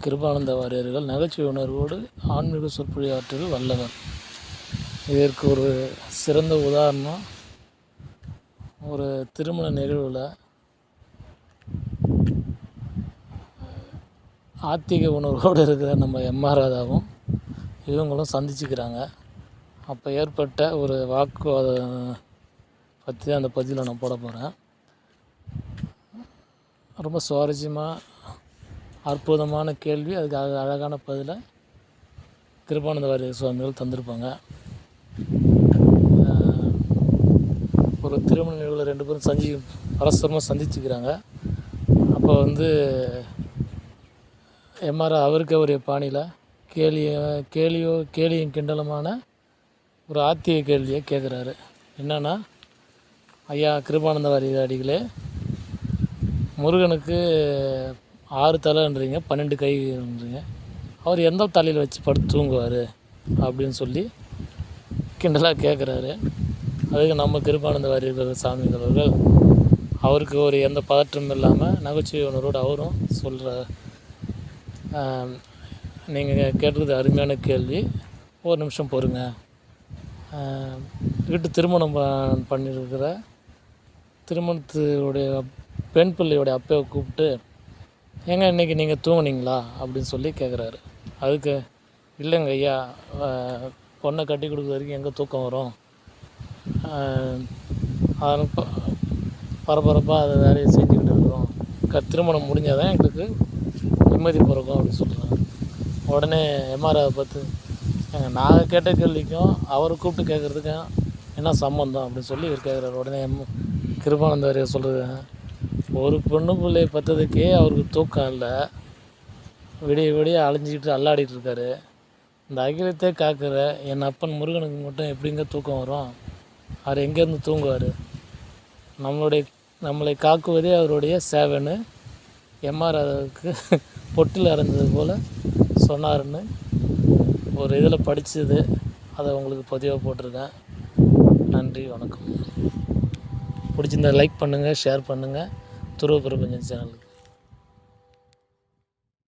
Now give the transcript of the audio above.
கிருபானந்த வாரியர்கள் நகைச்சுவை உணர்வோடு ஆன்மீக சொற்பொழிவாற்றல் வல்லவர். இதற்கு ஒரு சிறந்த உதாரணம், ஒரு திருமண நிகழ்வில் ஆத்திக உணர்வோடு இருக்கிற நம்ம எம்ஆர் ராதாவும் இவங்களும் சந்திச்சுக்கிறாங்க. அப்போ ஏற்பட்ட ஒரு வாக்குவாதம் பற்றி அந்த பதிவில் நான் போட போகிறேன். ரொம்ப சுவாரஸ்யமாக அற்புதமான கேள்வி, அதுக்கு அழகான பதிலை கிருபானந்த வாரியர் சுவாமிகள் தந்திருப்பாங்க. ஒரு திருமண நிகழ்வில் 2 பேரும் பரஸ்பரமாக சந்திச்சுக்கிறாங்க. அப்போ எம்ஆர் அவருக்கு ஒரு பாணியில் கேலியும் கிண்டலுமான ஒரு ஆத்திக கேள்வியை கேட்குறாரு. என்னென்னா, ஐயா கிருபானந்த வாரியர் அடிகளே, முருகனுக்கு 6 தலைன்றீங்க, 12 கைன்றீங்க, அவர் எந்த தலையில் வச்சு படுத்து தூங்குவார் அப்படின்னு சொல்லி கிண்டலாக கேட்குறாரு. அதுக்கு நம்ம கிருபானந்த வாரியர் சாமிகள் அவர்கள் அவருக்கு ஒரு எந்த பதற்றமும் இல்லாமல் நகைச்சுவை உணர்வோடு அவரும் சொல்கிறார், நீங்கள் கேட்டது அருமையான கேள்வி, ஒரு நிமிஷம் பொறுங்க. வீட்டு திருமணம் பண்ணியிருக்கிற திருமணத்துடைய பெண் பிள்ளையோடைய அப்பையை கூப்பிட்டு, ஏங்க இன்றைக்கி நீங்கள் தூங்குனீங்களா அப்படின்னு சொல்லி கேட்குறாரு. அதுக்கு, இல்லைங்க ஐயா, பொண்ணை கட்டி கொடுக்குற வரைக்கும் எங்கே தூக்கம் வரும், அதனால் பரபரப்பாக அதை வேலையை செஞ்சுக்கிட்டு இருக்கிறோம், திருமணம் முடிஞ்சால் தான் எங்களுக்கு நிம்மதி பிறக்கும் அப்படின்னு சொல்கிறாங்க. உடனே எம்ஆர் அதை பார்த்து, நாங்கள் கேட்ட கேள்விக்கும் அவரை கூப்பிட்டு கேட்குறதுக்கும் என்ன சம்மந்தம் அப்படின்னு சொல்லி இவர் கேட்குறாரு. உடனே கிருபானந்த வாரியர் சொல்கிறது, ஒரு பொண்ணு பிள்ளையை பற்றதுக்கே அவருக்கு தூக்கம் இல்லை, விடிய அலைஞ்சிக்கிட்டு அல்லாடிட்டு இருக்காரு. இந்த அகிலத்தை காக்கிற என் அப்பன் முருகனுக்கு மட்டும் எப்படிங்க தூக்கம் வரும், அவர் எங்கேருந்து தூங்குவார், நம்மளை காக்குவதே அவருடைய சேவைன்னு எம்ஆர் அதுக்கு பொட்டில் அரைஞ்சது போல் சொன்னாருன்னு ஒரு இதில் படித்தது, அதை உங்களுக்கு பதிவாக போட்டிருக்கேன். நன்றி, வணக்கம். பிடிச்சிருந்தா லைக் பண்ணுங்கள், ஷேர் பண்ணுங்கள். துருவ பிரபஞ்சன் சேனலுக்கு.